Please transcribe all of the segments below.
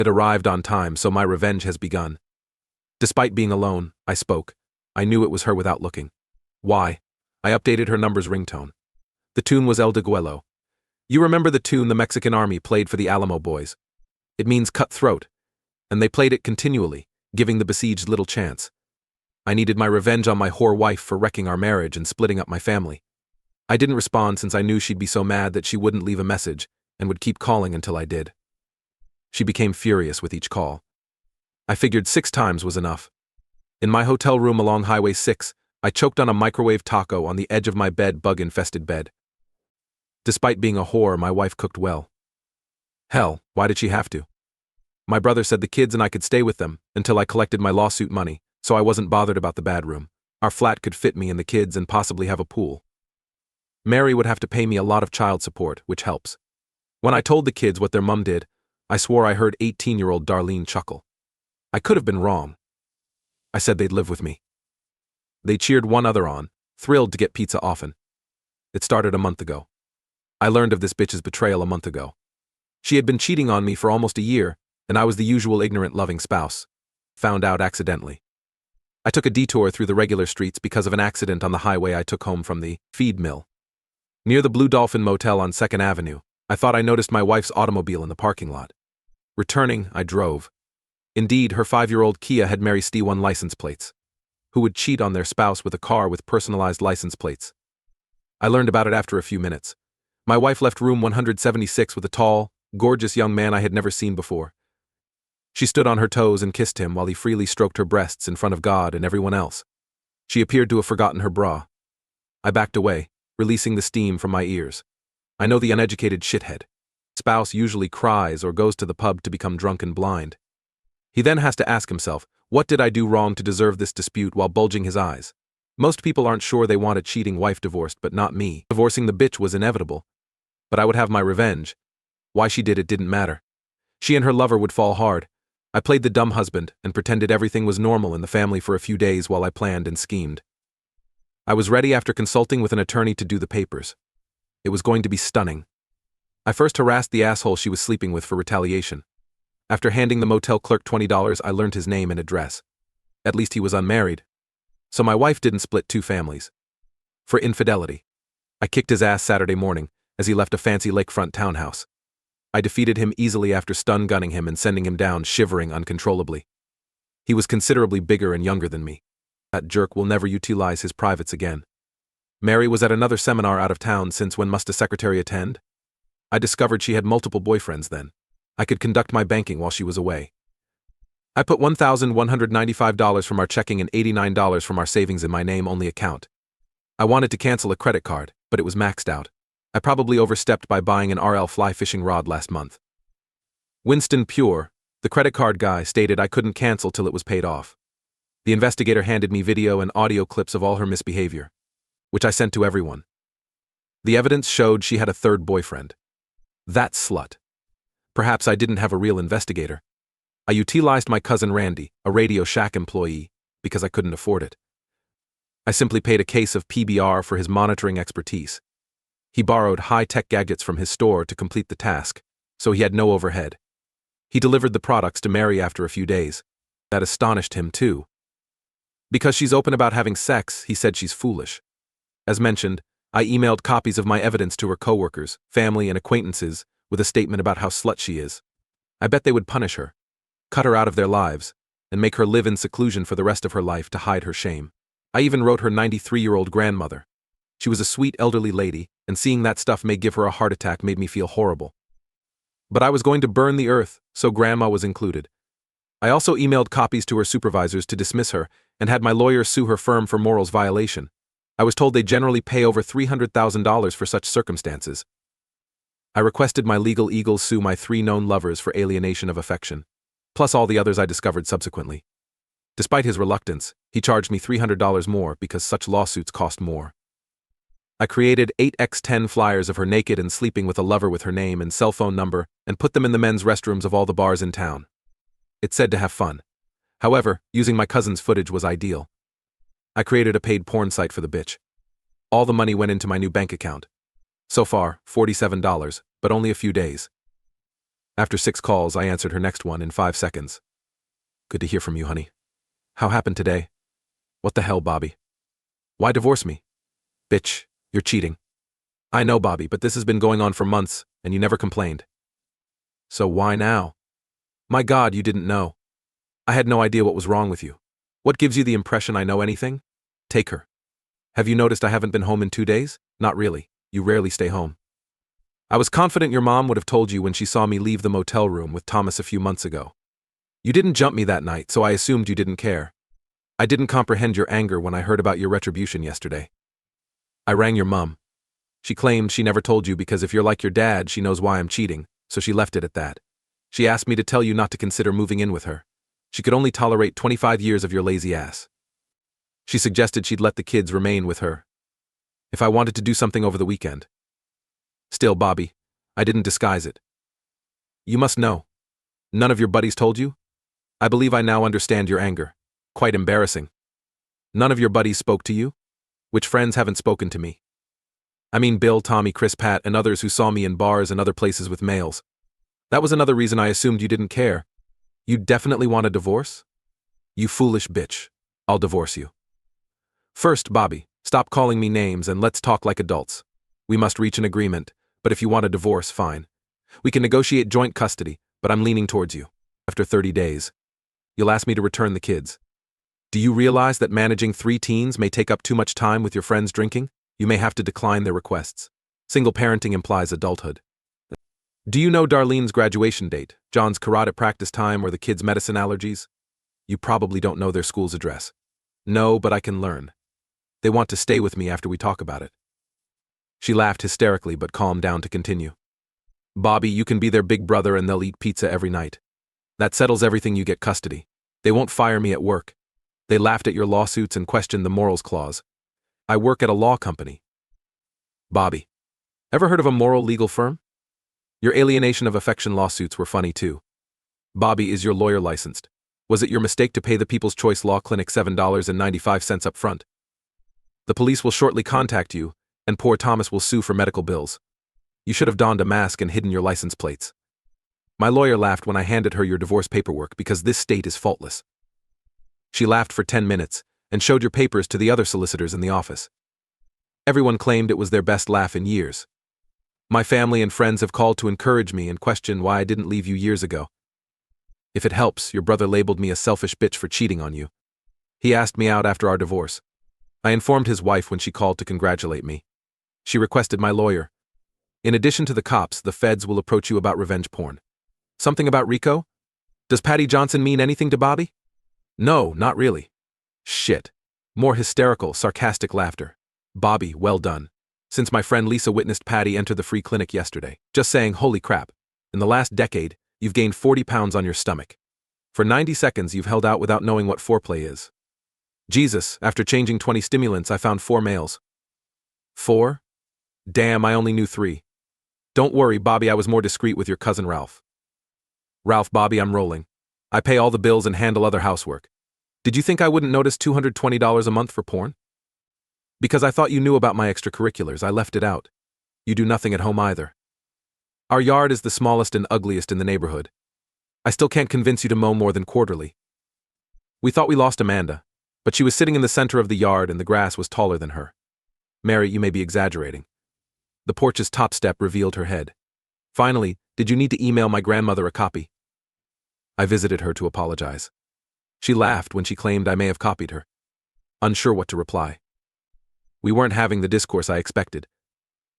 It arrived on time, so my revenge has begun. Despite being alone, I spoke. I knew it was her without looking. Why? I updated her number's ringtone. The tune was El Deguelo. You remember the tune the Mexican army played for the Alamo boys? It means cut throat, and they played it continually, giving the besieged little chance. I needed my revenge on my whore wife for wrecking our marriage and splitting up my family. I didn't respond since I knew she'd be so mad that she wouldn't leave a message and would keep calling until I did. She became furious with each call. I figured 6 times was enough. In my hotel room along Highway 6, I choked on a microwave taco on the edge of my bug-infested bed. Despite being a whore, my wife cooked well. Hell, why did she have to? My brother said the kids and I could stay with them until I collected my lawsuit money, so I wasn't bothered about the bad room. Our flat could fit me and the kids and possibly have a pool. Mary would have to pay me a lot of child support, which helps. When I told the kids what their mum did, I swore I heard 18-year-old Darlene chuckle. I could have been wrong. I said they'd live with me. They cheered one other on, thrilled to get pizza often. It started a month ago. I learned of this bitch's betrayal a month ago. She had been cheating on me for almost a year, and I was the usual ignorant, loving spouse. Found out accidentally. I took a detour through the regular streets because of an accident on the highway I took home from the feed mill. Near the Blue Dolphin Motel on 2nd Avenue, I thought I noticed my wife's automobile in the parking lot. Returning, I drove. Indeed, her 5-year-old Kia had Mary St1 license plates. Who would cheat on their spouse with a car with personalized license plates? I learned about it after a few minutes. My wife left room 176 with a tall, gorgeous young man I had never seen before. She stood on her toes and kissed him while he freely stroked her breasts in front of God and everyone else. She appeared to have forgotten her bra. I backed away, releasing the steam from my ears. I know the uneducated shithead. Spouse usually cries or goes to the pub to become drunk and blind. He then has to ask himself, what did I do wrong to deserve this dispute, while bulging his eyes? Most people aren't sure they want a cheating wife divorced, but not me. Divorcing the bitch was inevitable. But I would have my revenge. Why she did it didn't matter. She and her lover would fall hard. I played the dumb husband and pretended everything was normal in the family for a few days while I planned and schemed. I was ready after consulting with an attorney to do the papers. It was going to be stunning. I first harassed the asshole she was sleeping with for retaliation. After handing the motel clerk $20, I learned his name and address. At least he was unmarried. So my wife didn't split 2 families. For infidelity. I kicked his ass Saturday morning as he left a fancy lakefront townhouse. I defeated him easily after stun gunning him and sending him down shivering uncontrollably. He was considerably bigger and younger than me. That jerk will never utilize his privates again. Mary was at another seminar out of town since when must a secretary attend? I discovered she had multiple boyfriends then. I could conduct my banking while she was away. I put $1,195 from our checking and $89 from our savings in my name-only account. I wanted to cancel a credit card, but it was maxed out. I probably overstepped by buying an RL fly fishing rod last month. Winston Pure, the credit card guy, stated I couldn't cancel till it was paid off. The investigator handed me video and audio clips of all her misbehavior, which I sent to everyone. The evidence showed she had a 3rd boyfriend. That slut. Perhaps I didn't have a real investigator. I utilized my cousin Randy, a Radio Shack employee, because I couldn't afford it. I simply paid a case of PBR for his monitoring expertise. He borrowed high-tech gadgets from his store to complete the task, so he had no overhead. He delivered the products to Mary after a few days. That astonished him too. Because she's open about having sex, he said she's foolish. As mentioned, I emailed copies of my evidence to her coworkers, family, and acquaintances with a statement about how slut she is. I bet they would punish her, cut her out of their lives, and make her live in seclusion for the rest of her life to hide her shame. I even wrote her 93-year-old grandmother. She was a sweet elderly lady, and seeing that stuff may give her a heart attack made me feel horrible. But I was going to burn the earth, so Grandma was included. I also emailed copies to her supervisors to dismiss her and had my lawyer sue her firm for morals violation. I was told they generally pay over $300,000 for such circumstances. I requested my legal eagle sue my 3 known lovers for alienation of affection, plus all the others I discovered subsequently. Despite his reluctance, he charged me $300 more because such lawsuits cost more. I created 8x10 flyers of her naked and sleeping with a lover with her name and cell phone number and put them in the men's restrooms of all the bars in town. It said to have fun. However, using my cousin's footage was ideal. I created a paid porn site for the bitch. All the money went into my new bank account. So far, $47, but only a few days. After 6 calls, I answered her next one in 5 seconds. Good to hear from you, honey. How happened today? What the hell, Bobby? Why divorce me? Bitch, you're cheating. I know, Bobby, but this has been going on for months, and you never complained. So why now? My God, you didn't know. I had no idea what was wrong with you. What gives you the impression I know anything? Take her. Have you noticed I haven't been home in 2 days? Not really. You rarely stay home. I was confident your mom would have told you when she saw me leave the motel room with Thomas a few months ago. You didn't jump me that night, so I assumed you didn't care. I didn't comprehend your anger when I heard about your retribution yesterday. I rang your mom. She claimed she never told you because if you're like your dad, she knows why I'm cheating, so she left it at that. She asked me to tell you not to consider moving in with her. She could only tolerate 25 years of your lazy ass. She suggested she'd let the kids remain with her if I wanted to do something over the weekend. Still, Bobby, I didn't disguise it. You must know. None of your buddies told you? I believe I now understand your anger. Quite embarrassing. None of your buddies spoke to you? Which friends haven't spoken to me? I mean Bill, Tommy, Chris, Pat, and others who saw me in bars and other places with males. That was another reason I assumed you didn't care. You definitely want a divorce? You foolish bitch. I'll divorce you. First, Bobby, stop calling me names and let's talk like adults. We must reach an agreement, but if you want a divorce, fine. We can negotiate joint custody, but I'm leaning towards you. After 30 days, you'll ask me to return the kids. Do you realize that managing 3 teens may take up too much time with your friends drinking? You may have to decline their requests. Single parenting implies adulthood. Do you know Darlene's graduation date, John's karate practice time, or the kids' medicine allergies? You probably don't know their school's address. No, but I can learn. They want to stay with me after we talk about it. She laughed hysterically but calmed down to continue. Bobby, you can be their big brother and they'll eat pizza every night. That settles everything. You get custody. They won't fire me at work. They laughed at your lawsuits and questioned the morals clause. I work at a law company. Bobby, ever heard of a moral legal firm? Your alienation of affection lawsuits were funny too. Bobby, is your lawyer licensed? Was it your mistake to pay the People's Choice Law Clinic $7.95 up front? The police will shortly contact you, and poor Thomas will sue for medical bills. You should have donned a mask and hidden your license plates. My lawyer laughed when I handed her your divorce paperwork because this state is faultless. She laughed for 10 minutes and showed your papers to the other solicitors in the office. Everyone claimed it was their best laugh in years. My family and friends have called to encourage me and question why I didn't leave you years ago. If it helps, your brother labeled me a selfish bitch for cheating on you. He asked me out after our divorce. I informed his wife when she called to congratulate me. She requested my lawyer. In addition to the cops, the feds will approach you about revenge porn. Something about Rico? Does Patty Johnson mean anything to Bobby? No, not really. Shit. More hysterical, sarcastic laughter. Bobby, well done. Since my friend Lisa witnessed Patty enter the free clinic yesterday. Just saying, holy crap. In the last decade, you've gained 40 pounds on your stomach. For 90 seconds, you've held out without knowing what foreplay is. Jesus, after changing 20 stimulants, I found 4 males. 4? Damn, I only knew 3. Don't worry, Bobby, I was more discreet with your cousin Ralph. Ralph, Bobby, I'm rolling. I pay all the bills and handle other housework. Did you think I wouldn't notice $220 a month for porn? Because I thought you knew about my extracurriculars, I left it out. You do nothing at home either. Our yard is the smallest and ugliest in the neighborhood. I still can't convince you to mow more than quarterly. We thought we lost Amanda, but she was sitting in the center of the yard and the grass was taller than her. Mary, you may be exaggerating. The porch's top step revealed her head. Finally, did you need to email my grandmother a copy? I visited her to apologize. She laughed when she claimed I may have copied her. Unsure what to reply. We weren't having the discourse I expected.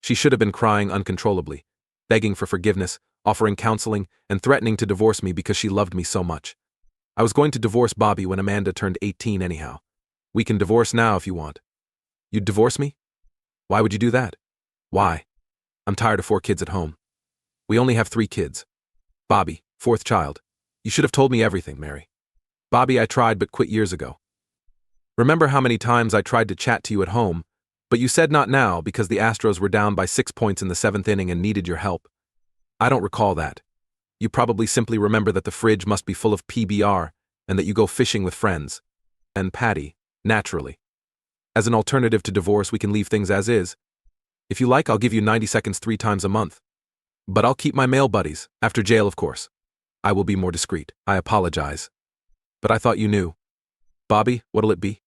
She should have been crying uncontrollably, begging for forgiveness, offering counseling, and threatening to divorce me because she loved me so much. I was going to divorce Bobby when Amanda turned 18 anyhow. We can divorce now if you want. You'd divorce me? Why would you do that? Why? I'm tired of 4 kids at home. We only have 3 kids. Bobby, 4th child. You should have told me everything, Mary. Bobby, I tried but quit years ago. Remember how many times I tried to chat to you at home, but you said not now because the Astros were down by 6 points in the 7th inning and needed your help? I don't recall that. You probably simply remember that the fridge must be full of PBR and that you go fishing with friends. And Patty, naturally. As an alternative to divorce, we can leave things as is. If you like, I'll give you 90 seconds 3 times a month. But I'll keep my male buddies, after jail of course. I will be more discreet. I apologize. But I thought you knew. Bobby, what'll it be?